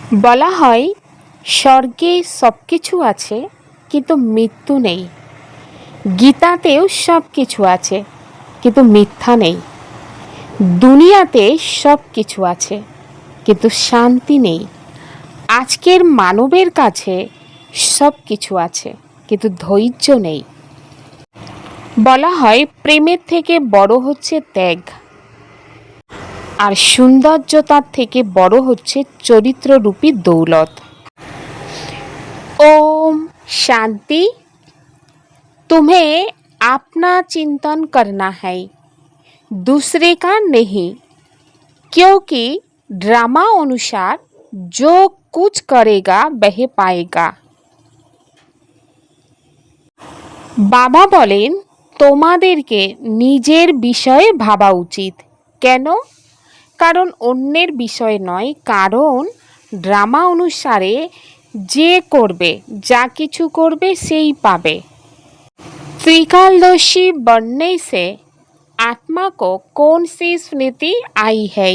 বলা হয় স্বর্গে সব কিছু আছে কিন্তু মৃত্যু নেই। গীতাতেও সব কিছু আছে কিন্তু মিথ্যা নেই। দুনিয়াতে সব কিছু আছে কিন্তু শান্তি নেই। আজকের মানবের কাছে সব কিছু আছে কিন্তু ধৈর্য নেই। বলা হয় প্রেমের থেকে বড় হচ্ছে ত্যাগ, আর সৌন্দর্যতার থেকে বড় হচ্ছে চরিত্ররূপী দৌলত। ओम शांति। तुम्हें अपना चिंतन करना है, दूसरे का नहीं, क्योंकि ड्रामा अनुसार जो कुछ करेगा वह पाएगा। বাবা বলেন তোমাদেরকে নিজের বিষয়ে ভাবা উচিত। কেন? কারণ অন্যের বিষয় নয়, কারণ ড্রামা অনুসারে যে করবে, যা কিছু করবে সেই পাবে। त्रिकालदर्शी बनने से आत्मा को कौन सी स्मृति आई है?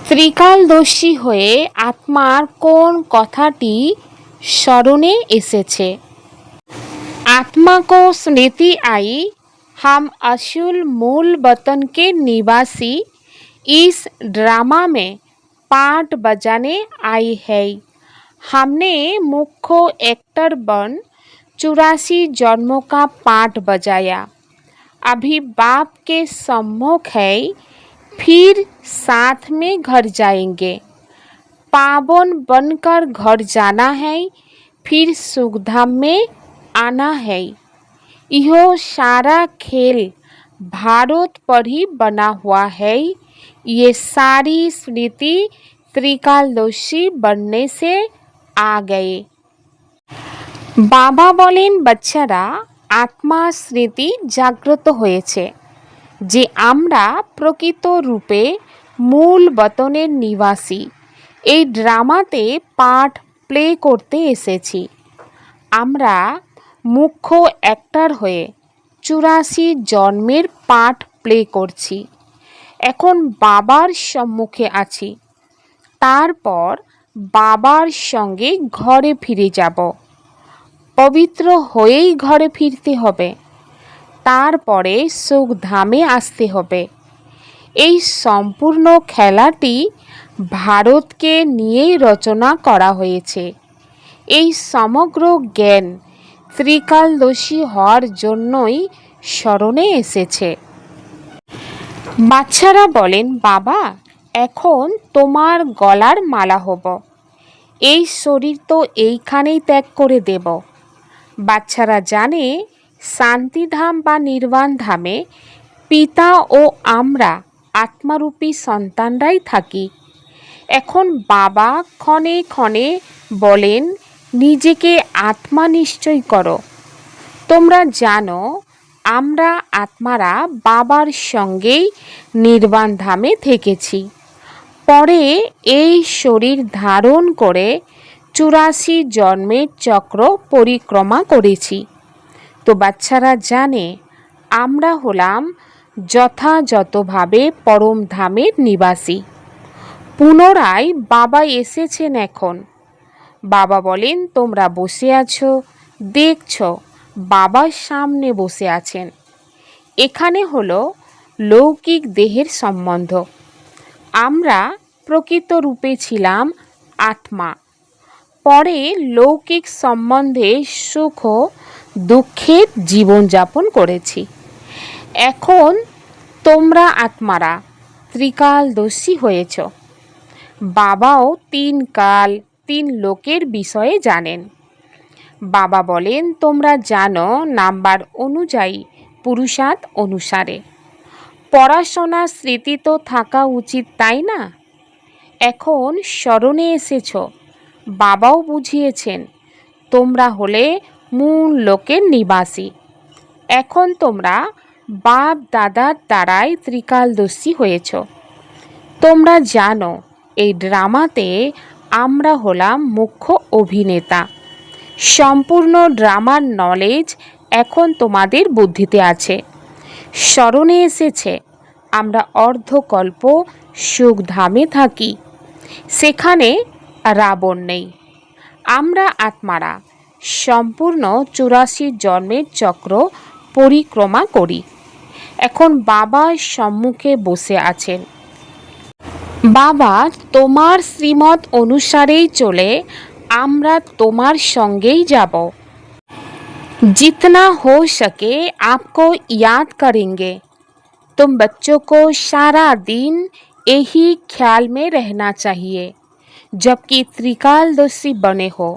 ত্রিকালদর্শী হয়ে আত্মার কোন কথাটি স্মরণে এসেছে? आत्मा को स्मृति आई, हम असूल मूल वतन के निवासी इस ड्रामा में पार्ट बजाने आई है। हमने मुख्य एक्टर बन 84 जन्मों का पार्ट बजाया। अभी बाप के सम्मुख है, फिर साथ में घर जाएंगे। पावन बनकर घर जाना है, फिर सुखधाम में आना है। यह सारा खेल भारत पर ही बना हुआ है। ये सारी स्मृति त्रिकालदर्शी बनने से आ गए। বাবা বলেন বাচ্চারা, আত্মার স্মৃতি জাগ্রত হয়েছে যে আমরা প্রকৃত রূপে মূল বতনের নিবাসী। এই ড্রামাতে পার্ট প্লে করতে এসেছি। আমরা মুখ্য অ্যাক্টর হয়ে 84 জন্মের পার্ট প্লে করছি। এখন বাবার সম্মুখে আছি, তারপর বাবার সঙ্গে ঘরে ফিরে যাব। পবিত্র হয়েই ঘরে ফিরতে হবে, তারপরে সুখধামে আসতে হবে। এই সম্পূর্ণ খেলাটি ভারতকে নিয়েই রচনা করা হয়েছে। এই সমগ্র জ্ঞান ত্রিকালদর্শী হওয়ার জন্যই স্মরণে এসেছে। বাচ্চারা বলেন বাবা, এখন তোমার গলার মালা হব, এই শরীর তো এইখানেই ত্যাগ করে দেব। বাচ্চারা জানে শান্তিধাম বা নির্বাণ ধামে পিতা ও আমরা আত্মারূপী সন্তানরাই থাকি। এখন বাবা ক্ষণে ক্ষণে বলেন নিজেকে আত্মা নিশ্চয় করো। তোমরা জানো আমরা আত্মারা বাবার সঙ্গেই নির্বাণ ধামে থেকেছি, পরে এই শরীর ধারণ করে 84 জন্মের চক্র পরিক্রমা করেছি। তো বাচ্চারা জানে আমরা হলাম যথাযথভাবে পরম ধামের নিবাসী। পুনরায় বাবা এসেছেন এখন। বাবা বলেন তোমরা বসে আছো, দেখছো বাবার সামনে বসে আছেন। এখানে হলো লৌকিক দেহের সম্বন্ধ। আমরা প্রকৃত রূপে ছিলাম আত্মা, পরে লৌকিক সম্বন্ধে সুখ দুঃখের জীবনযাপন করেছি। এখন তোমরা আত্মারা ত্রিকালদর্শী হয়েছ। বাবাও 3 কাল 3 লোকের বিষয়ে জানেন। বাবা বলেন তোমরা জানো নাম্বার অনুযায়ী, পুরুষার্থ অনুসারে। পড়াশোনা স্মৃতি তো থাকা উচিত, তাই না? এখন স্মরণে এসেছ, বাবাও বুঝিয়েছেন তোমরা হলে মূল লোকের নিবাসী। এখন তোমরা বাপ দাদার দ্বারাই ত্রিকালদর্শী হয়েছ। তোমরা জানো এই ড্রামাতে আমরা হলাম মুখ্য অভিনেতা। সম্পূর্ণ ড্রামার নলেজ এখন তোমাদের বুদ্ধিতে আছে। স্মরণে এসেছে আমরা অর্ধকল্প সুখধামে থাকি। সেখানে রাবণ নেই। আমরা আত্মারা সম্পূর্ণ 84 জন্মের চক্র পরিক্রমা করি। এখন বাবা সম্মুখে বসে আছেন। বাবা তোমার শ্রীমত অনুসারেই চলে আমরা তোমার সঙ্গেই যাব। जितना हो सके आपको याद करेंगे। तुम बच्चों को सारा दिन यही ख्याल में रहना चाहिए जबकि त्रिकालदर्शी बने हो।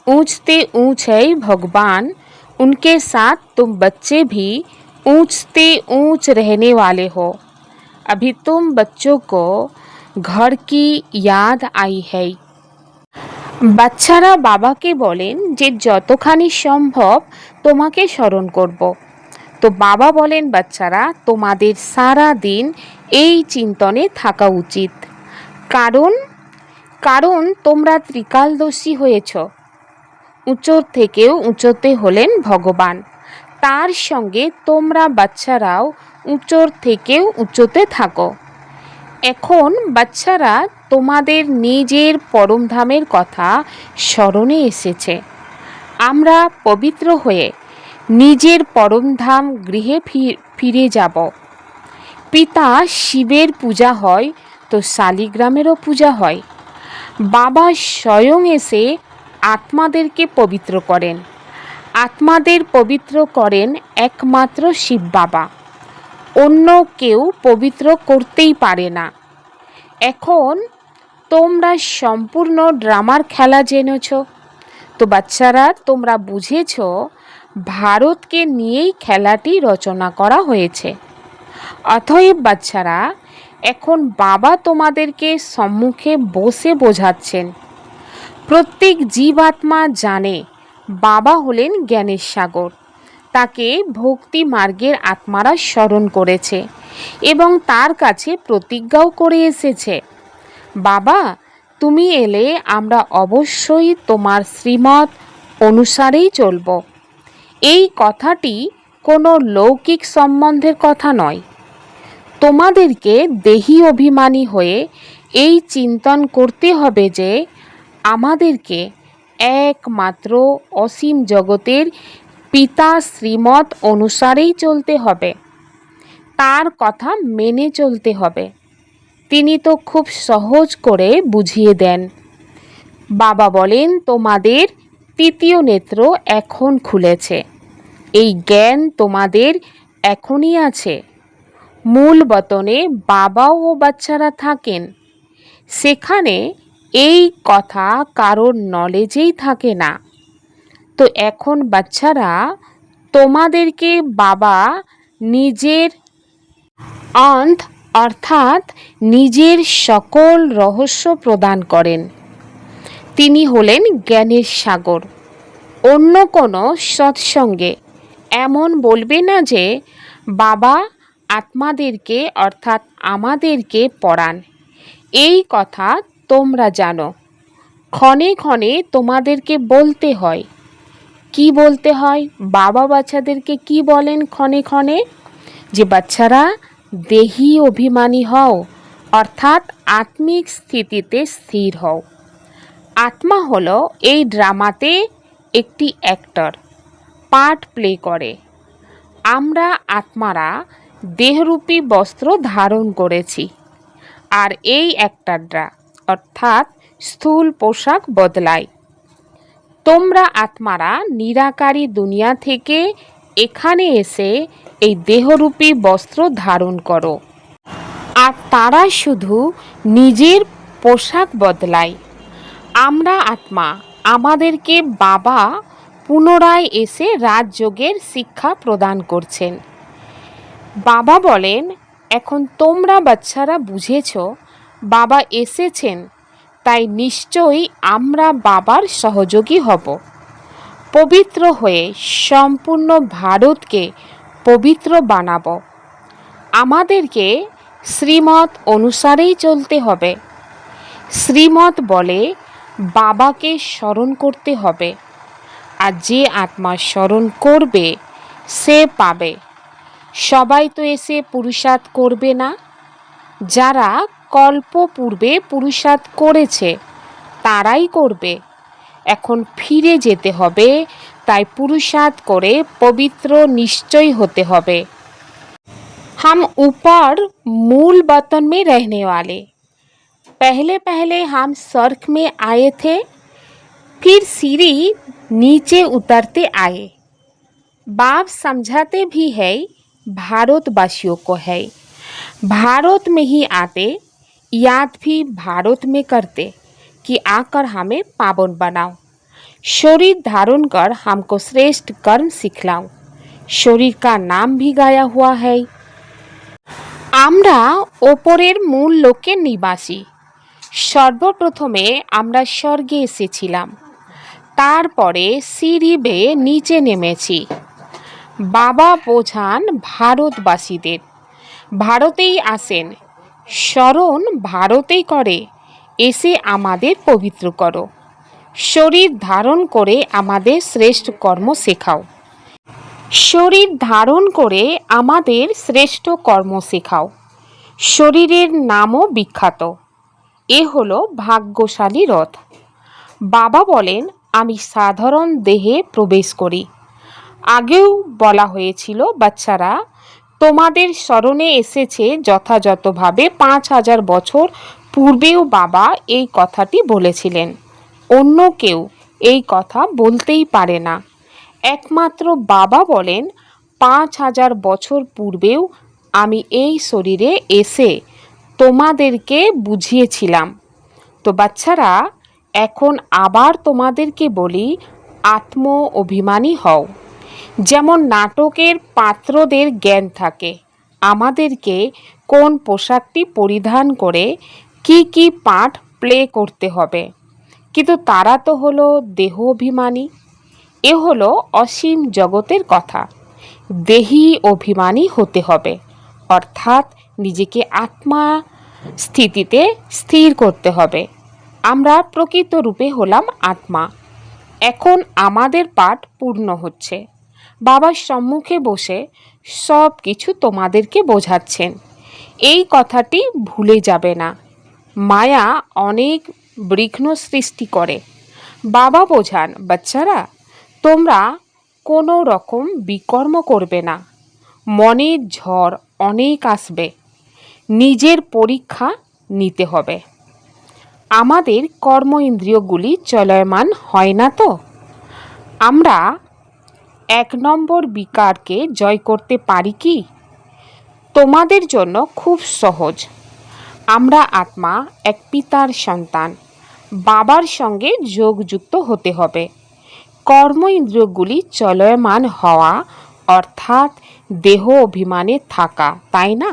ऊंचते ऊंचे भगवान, उनके साथ तुम बच्चे भी ऊंचते ऊंच रहने वाले हो। अभी तुम बच्चों को घर की याद आई है। বাচ্চারা বাবাকে বলেন যে যতখানি সম্ভব তোমাকে স্মরণ করব। তো বাবা বলেন বাচ্চারা তোমাদের সারা দিন এই চিন্তনে থাকা উচিত। কারণ কারণ তোমরা ত্রিকালদর্শী হয়েছ। উঁচুর থেকেও উঁচুতে হলেন ভগবান, তার সঙ্গে তোমরা বাচ্চারাও উঁচুর থেকেও উঁচুতে থাকো। এখন বাচ্চারা তোমাদের নিজের পরমধামের কথা স্মরণে এসেছে। আমরা পবিত্র হয়ে নিজের পরমধাম গৃহে ফিরে যাব। পিতা শিবের পূজা হয় তো শালিগ্রামেরও পূজা হয়। বাবা স্বয়ং এসে আত্মাদেরকে পবিত্র করেন। আত্মাদের পবিত্র করেন একমাত্র শিব বাবা, অন্য কেউ পবিত্র করতেই পারে না। এখন তোমরা সম্পূর্ণ ড্রামার খেলা জেনেছ। তো বাচ্চারা তোমরা বুঝেছ ভারতকে নিয়েই খেলাটি রচনা করা হয়েছে। অতএব বাচ্চারা এখন বাবা তোমাদেরকে সম্মুখে বসে বোঝাচ্ছেন। প্রত্যেক জীবাত্মা জানে বাবা হলেন জ্ঞানের সাগর। তাকে ভক্তি মার্গের আত্মারা স্মরণ করেছে এবং তার কাছে প্রতিজ্ঞাও করে এসেছে, বাবা তুমি এলে আমরা অবশ্যই তোমার শ্রীমত অনুসারেই চলব। এই কথাটি কোনো লৌকিক সম্বন্ধের কথা নয়। তোমাদেরকে দেহী অভিমানী হয়ে এই চিন্তন করতে হবে যে আমাদেরকে একমাত্র অসীম জগতের পিতা শ্রীমত অনুসারেই চলতে হবে, তার কথা মেনে চলতে হবে। তিনি তো খুব সহজ করে বুঝিয়ে দেন। বাবা বলেন তোমাদের তৃতীয় নেত্র এখন খুলেছে। এই জ্ঞান তোমাদের এখনই আছে। মূল বতনে বাবা ও বাচ্চারা থাকেন। সেখানে এই কথা কারোর নলেজেই থাকে না। তো এখন বাচ্চারা তোমাদেরকে বাবা নিজের অর্থাৎ নিজের সকল রহস্য প্রদান করেন। তিনি হলেন জ্ঞানের সাগর। অন্য কোনো সৎসঙ্গে এমন বলবে না যে বাবা আত্মাদেরকে অর্থাৎ আমাদেরকে পড়ান। এই কথা তোমরা জানো। ক্ষণে ক্ষণে তোমাদেরকে বলতে হয়। কি বলতে হয়? বাবা বাচ্চাদেরকে কি বলেন ক্ষণে ক্ষণে? যে বাচ্চারা দেহী অভিমানী হও, অর্থাৎ আত্মিক স্থিতিতে স্থির হও। আত্মা হলো এই ড্রামাতে একটি অ্যাক্টর, পার্ট প্লে করে। আমরা আত্মারা দেহরূপী বস্ত্র ধারণ করেছি, আর এই অ্যাক্টররা অর্থাৎ স্থূল পোশাক বদলায়। তোমরা আত্মারা নিরাকারী দুনিয়া থেকে এখানে এসে এই দেহরূপী বস্ত্র ধারণ করো, আর তারা শুধু নিজের পোশাক বদলায়। আমরা আত্মা, আমাদেরকে বাবা পুনরায় এসে রাজযোগের শিক্ষা প্রদান করছেন। বাবা বলেন এখন তোমরা বাচ্চারা বুঝেছ বাবা এসেছেন, তাই নিশ্চয়ই আমরা বাবার সহযোগী হব। পবিত্র হয়ে সম্পূর্ণ ভারতকে পবিত্র বানাব। আমাদেরকে শ্রীমত অনুসারেই চলতে হবে। শ্রীমত বলে বাবাকে স্মরণ করতে হবে, আর যে আত্মা স্মরণ করবে সে পাবে। সবাই তো এসে পুরুষার্থ করবে না। যারা কল্প পূর্বে পুরুষার্থ করেছে তারাই করবে। এখন ফিরে যেতে হবে, তাই পুরুষার্থ করে পবিত্র নিশ্চয় होते হবে। हम ऊपर मूल वतन में रहने वाले, पहले पहले हम स्वर्ग में आए थे, फिर सीढ़ी नीचे उतरते आए। बाप समझाते भी है, भारतवासियों को है, भारत में ही आते, याद भी भारत में करते कि आकर हमें पावन बनाओ, शरीर धारण कर हमको श्रेष्ठ कर्म सिखलाओ। शरीर का नाम भी गाया हुआ है। আমরা ওপরের মূল লোকের নিবাসী। সর্বপ্রথমে আমরা স্বর্গে এসেছিলাম, তারপরে সিঁড়ি বেয়ে নিচে নেমেছি। বাবা বোঝান ভারতবাসীদের, ভারতেই আসেন, স্মরণ ভারতেই করে, এসে আমাদের পবিত্র করো, শরীর ধারণ করে আমাদের শ্রেষ্ঠ কর্ম শেখাও। শরীর ধারণ করে আমাদের শ্রেষ্ঠ কর্ম শেখাও। শরীরের নামও বিখ্যাত। এ হলো ভাগ্যশালী রথ। বাবা বলেন আমি সাধারণ দেহে প্রবেশ করি। আগেও বলা হয়েছিল বাচ্চারা, তোমাদের স্মরণে এসেছে যথাযথভাবে 5000 বছর পূর্বেও বাবা এই কথাটি বলেছিলেন। অন্য কেউ এই কথা বলতেই পারে না। একমাত্র বাবা বলেন 5000 বছর পূর্বেও আমি এই শরীরে এসে তোমাদেরকে বুঝিয়েছিলাম। তো বাচ্চারা, এখন আবার তোমাদেরকে বলি, আত্ম অভিমানী হও। যেমন নাটকের পাত্রদের জ্ঞান থাকে আমাদেরকে কোন পোশাকটি পরিধান করে কি কি পাঠ প্লে করতে হবে, কিন্তু তারা তো হলো দেহ অভিমানী। এ হলো অসীম জগতের কথা। দেহী অভিমানী হতে হবে, অর্থাৎ নিজেকে আত্মা স্থিতিতে স্থির করতে হবে। আমরা প্রকৃত রূপে হলাম আত্মা। এখন আমাদের পাঠ পূর্ণ হচ্ছে। বাবার সম্মুখে বসে সব কিছু তোমাদেরকে বোঝাচ্ছেন। এই কথাটি ভুলে যাবে না। মায়া অনেক বিঘ্ন সৃষ্টি করে। বাবা বোঝান বাচ্চারা, তোমরা কোনো রকম বিকর্ম করবে না। মনের ঝড় অনেক আসবে, নিজের পরীক্ষা নিতে হবে। আমাদের কর্ম ইন্দ্রিয়গুলি চলমান হয় না তো? আমরা 1 নম্বর বিকারকে জয় করতে পারি কি? তোমাদের জন্য খুব সহজ। আমরা আত্মা এক পিতার সন্তান। বাবার সঙ্গে যোগযুক্ত হতে হবে। কর্ম ইন্দ্রিয়গুলি চলমান হওয়া অর্থাৎ দেহ অভিমানে থাকা, তাই না?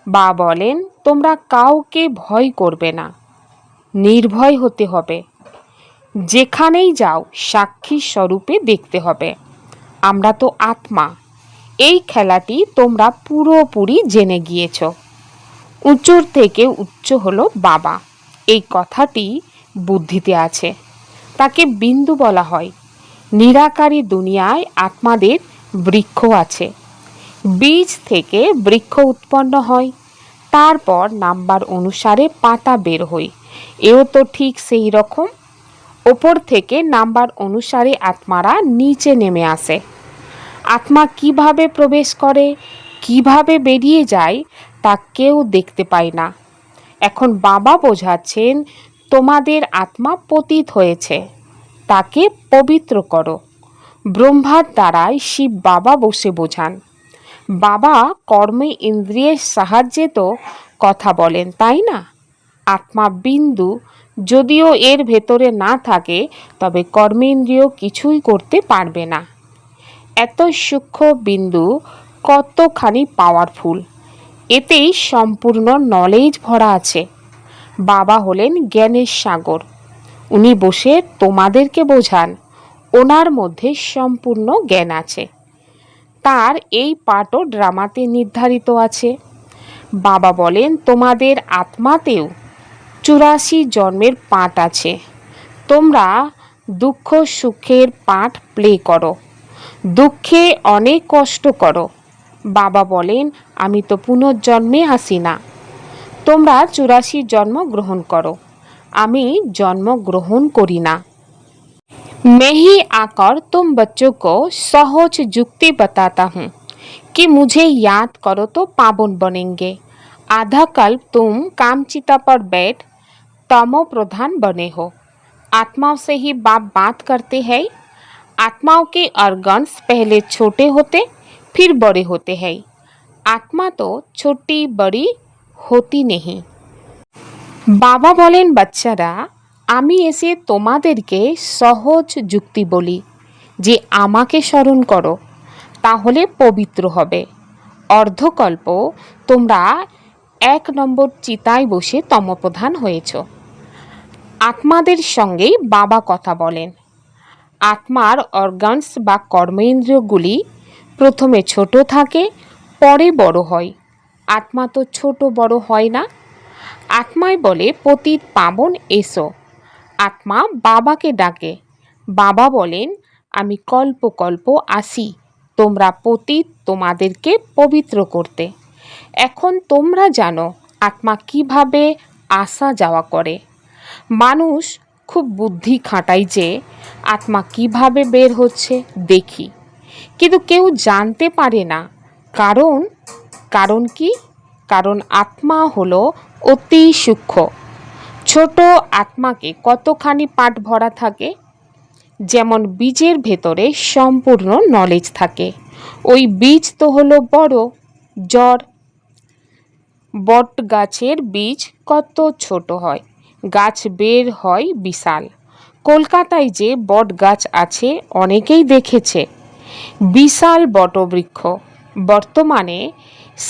বা বলেন তোমরা কাউকে ভয় করবে না, নির্ভয় হতে হবে। যেখানেই যাও সাক্ষী স্বরূপে দেখতে হবে। আমরা তো আত্মা। এই খেলাটি তোমরা পুরোপুরি জেনে গিয়েছ। উচ্চর থেকে উচ্চ হলো বাবা। এই কথাটি বুদ্ধিতে আছে। তাকে বিন্দু বলা হয়। নিরাকারী দুনিয়ায় আত্মাদের বৃক্ষ আছে। বীজ থেকে বৃক্ষ উৎপন্ন হয়, তারপর নাম্বার অনুসারে পাতা বের হয়। এও তো ঠিক সেই রকম। ওপর থেকে নাম্বার অনুসারে আত্মারা নিচে নেমে আসে। আত্মা কিভাবে প্রবেশ করে, কিভাবে বেরিয়ে যায়, তা কেউ দেখতে পায় না। এখন বাবা বোঝাচ্ছেন তোমাদের আত্মা পতিত হয়েছে, তাকে পবিত্র করো। ব্রহ্মার দ্বারাই শিব বাবা বসে বোঝান। বাবা কর্মে ইন্দ্রিয়ের সাহায্যে তো কথা বলেন, তাই না? আত্মা বিন্দু যদিও এর ভেতরে না থাকে, তবে কর্মেন্দ্রিয় কিছুই করতে পারবে না। এত সূক্ষ্ম বিন্দু কতখানি পাওয়ারফুল, এতেই সম্পূর্ণ নলেজ ভরা আছে। বাবা হলেন জ্ঞানের সাগর। উনি বসে তোমাদেরকে বোঝান। ওনার মধ্যে সম্পূর্ণ জ্ঞান আছে। তার এই পাঠও ড্রামাতে নির্ধারিত আছে। বাবা বলেন তোমাদের আত্মাতেও 84 জন্মের পাঠ আছে। তোমরা দুঃখ সুখের পাঠ প্লে করো, দুঃখে অনেক কষ্ট করো। বাবা বলেন আমি তো পুনর্জন্মে আসি না। তোমরা 84 জন্ম গ্রহণ করো, আমি जन्म ग्रहण करी ना। मैं ही आकर तुम बच्चों को सहज युक्ति बताता हूँ कि मुझे याद करो तो पावन बनेंगे। आधा कल्प तुम कामचिता पर बैठ तमो प्रधान बने हो। आत्माओं से ही बाप बात करते हैं। आत्माओं के ऑर्गन्स पहले छोटे होते फिर बड़े होते हैं। आत्मा तो छोटी बड़ी होती नहीं। বাবা বলেন, বাচ্চারা, আমি এসে তোমাদেরকে সহজ যুক্তি বলি যে আমাকে স্মরণ করো, তাহলে পবিত্র হবে। অর্ধকল্প তোমরা 1 নম্বর চিতায় বসে তমপ্রধান হয়েছ। আত্মাদের সঙ্গেই বাবা কথা বলেন। আত্মার অর্গানস বা কর্মেন্দ্রিয়গুলি প্রথমে ছোট থাকে, পরে বড় হয়। আত্মা তো ছোট বড় হয় না। আত্মায় বলে, পতিত পাবন এসো। আত্মা বাবাকে ডাকে। বাবা বলেন, আমি কল্প কল্প আসি তোমরা পতিত তোমাদেরকে পবিত্র করতে। এখন তোমরা জানো আত্মা কিভাবে আসা যাওয়া করে। মানুষ খুব বুদ্ধি খাটায় যে আত্মা কিভাবে বের হচ্ছে দেখি, কিন্তু কেউ জানতে পারে না কারণ কি? কারণ আত্মা হলো অতি সূক্ষ্ম। ছোট আত্মাকে কতখানি পাট ভরা থাকে। যেমন বীজের ভেতরে সম্পূর্ণ নলেজ থাকে, ওই বীজ তো হলো বড় জড়। বট গাছের বীজ কত ছোট হয়, গাছ বের হয় বিশাল। কলকাতায় যে বট গাছ আছে অনেকেই দেখেছে, বিশাল বটবৃক্ষ। বর্তমানে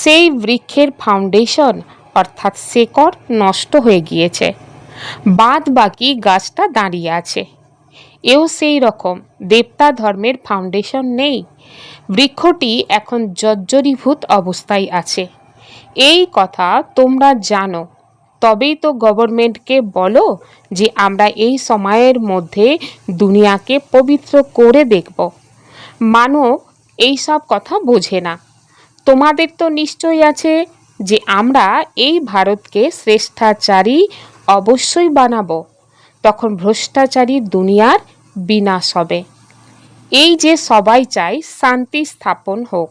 সেই বৃক্ষের ফাউন্ডেশন অর্থাৎ শেকড় নষ্ট হয়ে গিয়েছে, বাদ বাকি গাছটা দাঁড়িয়ে আছে। এও সেই রকম, দেবতা ধর্মের ফাউন্ডেশন নেই, বৃক্ষটি এখন জর্জরীভূত অবস্থায় আছে। এই কথা তোমরা জানো, তবেই তো গভর্নমেন্টকে বলো যে আমরা এই সময়ের মধ্যে দুনিয়াকে পবিত্র করে দেখব। মানব এই সব কথা বোঝে না। তোমাদের তো নিশ্চয়ই আছে যে আমরা এই ভারতকে শ্রেষ্ঠাচারী অবশ্যই বানাবো, তখন ভ্রষ্টাচারী দুনিয়ার বিনাশ হবে। এই যে সবাই চায় শান্তি স্থাপন হোক।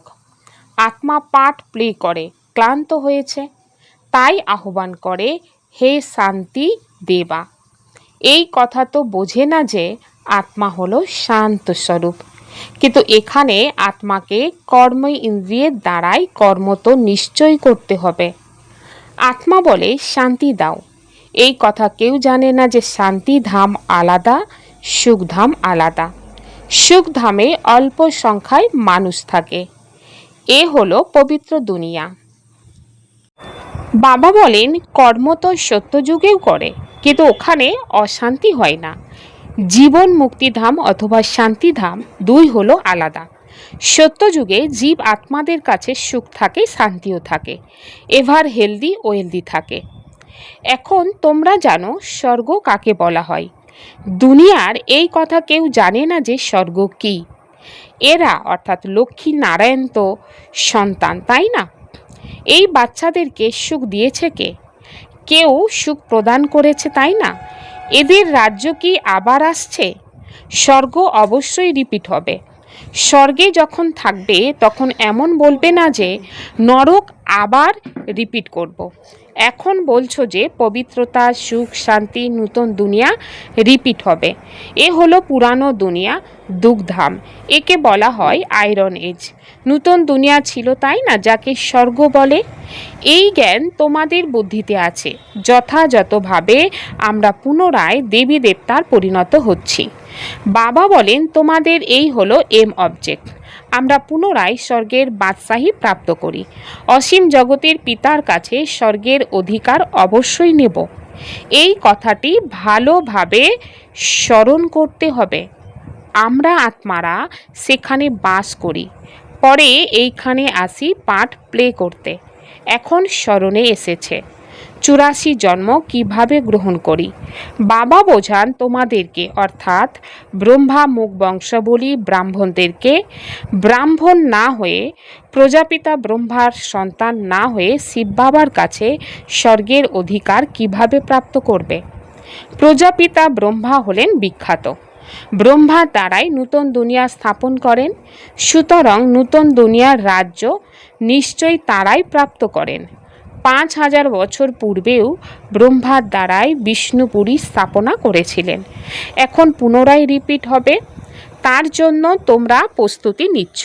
আত্মা পার্ট প্লে করে ক্লান্ত হয়েছে, তাই আহ্বান করে, হে শান্তি দেবা। এই কথা তো বোঝে না যে আত্মা হলো শান্ত স্বরূপ। কিন্তু এখানে আত্মাকে কর্ম ইন্দ্রিয়ের দ্বারাই কর্ম তো নিশ্চয়ই করতে হবে। আত্মা বলে, শান্তি দাও। এই কথা কেউ জানে না যে শান্তিধাম আলাদা, সুখধাম আলাদা। সুখধামে অল্প সংখ্যায় মানুষ থাকে, এ হলো পবিত্র দুনিয়া। বাবা বলেন, কর্ম তো সত্যযুগেও করে, কিন্তু ওখানে অশান্তি হয় না। জীবন মুক্তিধাম অথবা শান্তিধাম দুই হলো আলাদা। সত্যযুগে জীব আত্মাদের কাছে সুখ থাকে, শান্তিও থাকে, এভার হেলদি ওয়েলদি থাকে। এখন তোমরা জানো স্বর্গ কাকে বলা হয়। দুনিয়ার এই কথা কেউ জানে না যে স্বর্গ কি। এরা অর্থাৎ লক্ষ্মী নারায়ণ তো সন্তান, তাই না? এই বাচ্চাদেরকে সুখ দিয়েছে কে? কেউ সুখ প্রদান করেছে, তাই না? এদের রাজ্য কি আবার আসছে? স্বর্গ অবশ্যই রিপিট হবে। স্বর্গে যখন থাকবে তখন এমন বলবে না যে নরক আবার রিপিট করব। এখন বলছো যে পবিত্রতা, সুখ, শান্তি, নূতন দুনিয়া রিপিট হবে। এ হলো পুরানো দুনিয়া, দুঃখধাম। একে বলা হয় আয়রন এজ। নূতন দুনিয়া ছিল, তাই না, যাকে স্বর্গ বলে। এই জ্ঞান তোমাদের বুদ্ধিতে আছে। যথাযথভাবে আমরা পুনরায় দেবী দেবতার পরিণত হচ্ছি। বাবা বলেন, তোমাদের এই হলো এম অবজেক্ট। আমরা পুনরায় স্বর্গের বাদশাহী প্রাপ্ত করি। অসীম জগতের পিতার কাছে স্বর্গের অধিকার অবশ্যই নেব। এই কথাটি ভালোভাবে স্মরণ করতে হবে। আমরা আত্মারা সেখানে বাস করি, পরে এইখানে আসি পার্ট প্লে করতে। এখন স্মরণে এসেছে। 84 জন্ম কিভাবে গ্রহণ করি। বাবা বোঝান তোমাদেরকে অর্থাৎ ব্রহ্মা মুখ বংশাবলী ব্রাহ্মণদেরকে ব্রাহ্মণ না হয়ে প্রজাপিতা ব্রহ্মার সন্তান না হয়ে শিব বাবার কাছে স্বর্গের অধিকার কিভাবে প্রাপ্ত করবে। প্রজাপিতা ব্রহ্মা হলেন বিখ্যাত। ব্রহ্মার দ্বারাই নূতন দুনিয়া স্থাপন করেন, সুতরাং নূতন দুনিয়ার রাজ্য নিশ্চয়ই তারাই প্রাপ্ত করেন। 5000 বছর পূর্বেও ব্রহ্মার দ্বারাই বিষ্ণুপুরী স্থাপনা করেছিলেন। এখন পুনরায় রিপিট হবে, তার জন্য তোমরা প্রস্তুতি নিচ্ছ।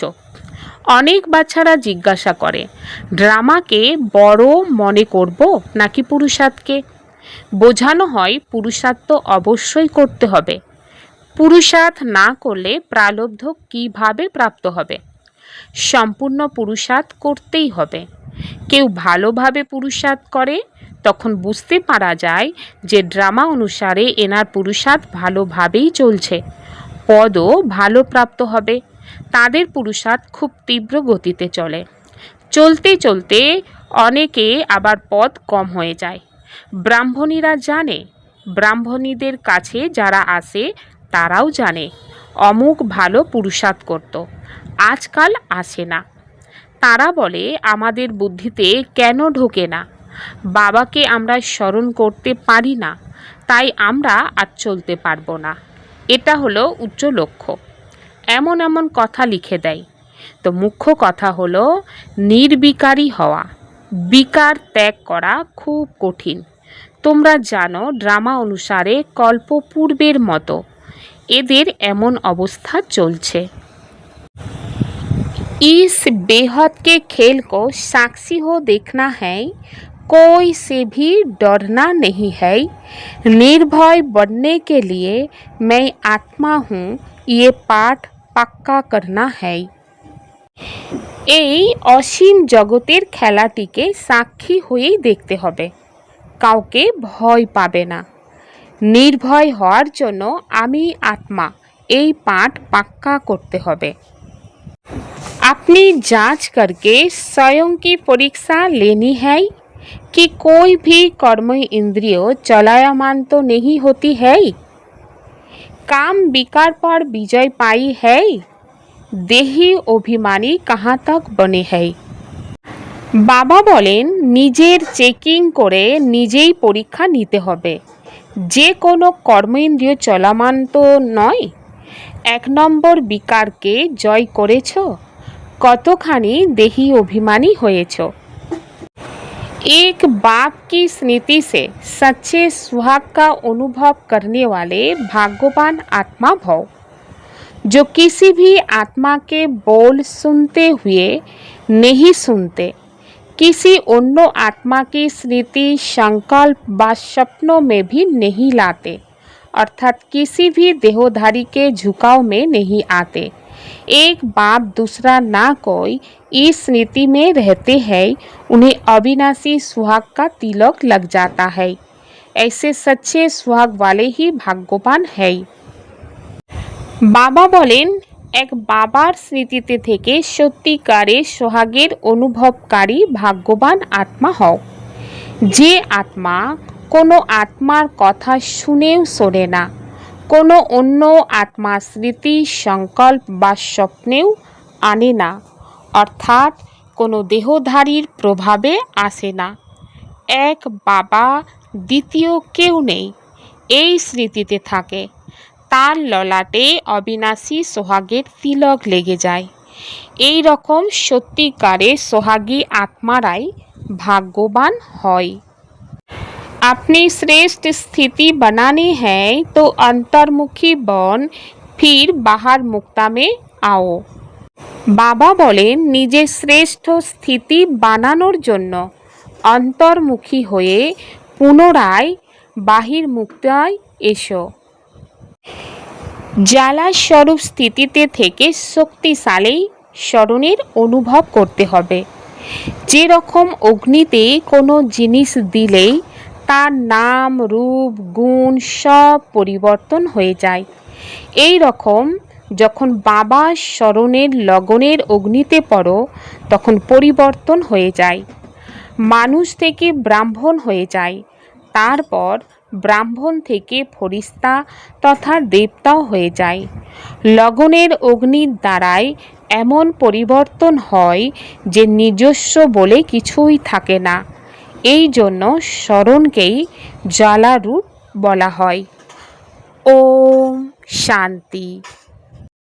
অনেক বাচ্চারা জিজ্ঞাসা করে, ড্রামাকে বড় মনে করব নাকি পুরুষার্থকে। বোঝানো হয় পুরুষার্থ অবশ্যই করতে হবে। পুরুষার্থ না করলে প্রারব্ধ কিভাবে প্রাপ্ত হবে। সম্পূর্ণ পুরুষার্থ করতেই হবে। কেউ ভালোভাবে পুরুষার্থ করে তখন বুঝতে পারা যায় যে ড্রামা অনুসারে এনার পুরুষার্থ ভালোভাবেই চলছে, পদও ভালো প্রাপ্ত হবে। তাদের পুরুষার্থ খুব তীব্র গতিতে চলে, চলতে চলতে অনেকে আবার পদ কম হয়ে যায়। ব্রাহ্মণীরা জানে, ব্রাহ্মণীদের কাছে যারা আসে তারাও জানে অমুক ভালো পুরুষার্থ করত, আজকাল আসে না। তারা বলে আমাদের বুদ্ধিতে কেন ঢোকে না, বাবাকে আমরা স্মরণ করতে পারি না, তাই আমরা আর চলতে পারবো না। এটা হলো উচ্চ লক্ষ্য। এমন এমন কথা লিখে দেয়। তো মুখ্য কথা হলো নির্বিকারী হওয়া। বিকার ত্যাগ করা খুব কঠিন। তোমরা জানো ড্রামা অনুসারে কল্পপূর্বের মতো এদের এমন অবস্থা চলছে। इस बेहद के खेल को साक्षी हो देखना है, कोई से भी डरना नहीं है। निर्भय बनने के लिए मैं आत्मा हूँ, ये पाठ पक्का करना है। এই অসীম জগতের খেলাটিকে সাক্ষী হয়েই দেখতে হবে, কাউকে ভয় পাবে না। निर्भय হওয়ার জন্য আমি আত্মা এই পাঠ পাক্কা করতে হবে। अपनी जांच करके स्वयं की परीक्षा लेनी है कि कोई भी कर्म इंद्रिय चलायमान तो नहीं होती है। काम विकार पर विजय पाई है, देही अभिमानी कहाँ तक बने है। বাবা বলেন নিজের চেকিং করে নিজেই পরীক্ষা নিতে হবে। যে কোনো কর্মেন্দ্রিয় চলমান তো নয়। 1 নম্বর বিকারকে জয় করেছ, কতখানি দেহি অভিমানী হয়েছ। एक बाप की स्मृति से सच्चे सुहाग का अनुभव करने वाले भाग्यवान आत्मा भव। जो किसी भी आत्मा के बोल सुनते हुए नहीं सुनते, किसी अन्य आत्मा की स्मृति संकल्प व सपनों में भी नहीं लाते, अर्थात किसी भी देहोधारी के झुकाव में नहीं आते। एक बाप दूसरा ना कोई इस स्मृति में रहते हैं, उन्हें अविनाशी सुहाग का तिलक लग जाता है। ऐसे सच्चे सुहाग वाले ही भाग्यवान है। বাবা বলেন এক বাবার স্মৃতিতে থেকে সত্যিকারের সোহাগের অনুভবকারী ভাগ্যবান আত্মা হও। যে আত্মা কোনো আত্মার কথা শুনেও শোনে না, কোনো অন্য আত্মার স্মৃতি সংকল্প বা স্বপ্নেও আনে না, অর্থাৎ কোনো দেহধারীর প্রভাবে আসে না। এক বাবা, দ্বিতীয় কেউ নেই, এই স্মৃতিতে থাকে। তার ললাটে অবিনাশী সোহাগের তিলক লেগে যায়। এই রকম সত্যিকারের সোহাগী আত্মারাই ভাগ্যবান হয়। अपनी श्रेष्ठ स्थिति बनानी है तो अंतर्मुखी बन, फिर बाहर मुक्ता में आओ। বাবা বলেন নিজের শ্রেষ্ঠ স্থিতি বানানোর জন্য অন্তর্মুখী হয়ে পুনরায় বাহির মুক্তায় এসো। জ্বালা স্বরূপ স্থিতিতে থেকে শক্তিশালী স্মরণের অনুভব করতে হবে। যেরকম অগ্নিতে কোনো জিনিস দিলেই তার নাম রূপ গুণ সব পরিবর্তন হয়ে যায়, এই রকম যখন বাবা স্মরণের লগনের অগ্নিতে পড়ো তখন পরিবর্তন হয়ে যায়। মানুষ থেকে ব্রাহ্মণ হয়ে যায়, তারপর ব্রাহ্মণ থেকে ফরিস্তা তথা দেবতাও হয়ে যায়। লগনের অগ্নির দ্বারাই এমন পরিবর্তন হয় যে নিজস্ব বলে কিছুই থাকে না। এই জন্য স্মরণকেই জ্বালারূপ বলা হয়। ওম শান্তি।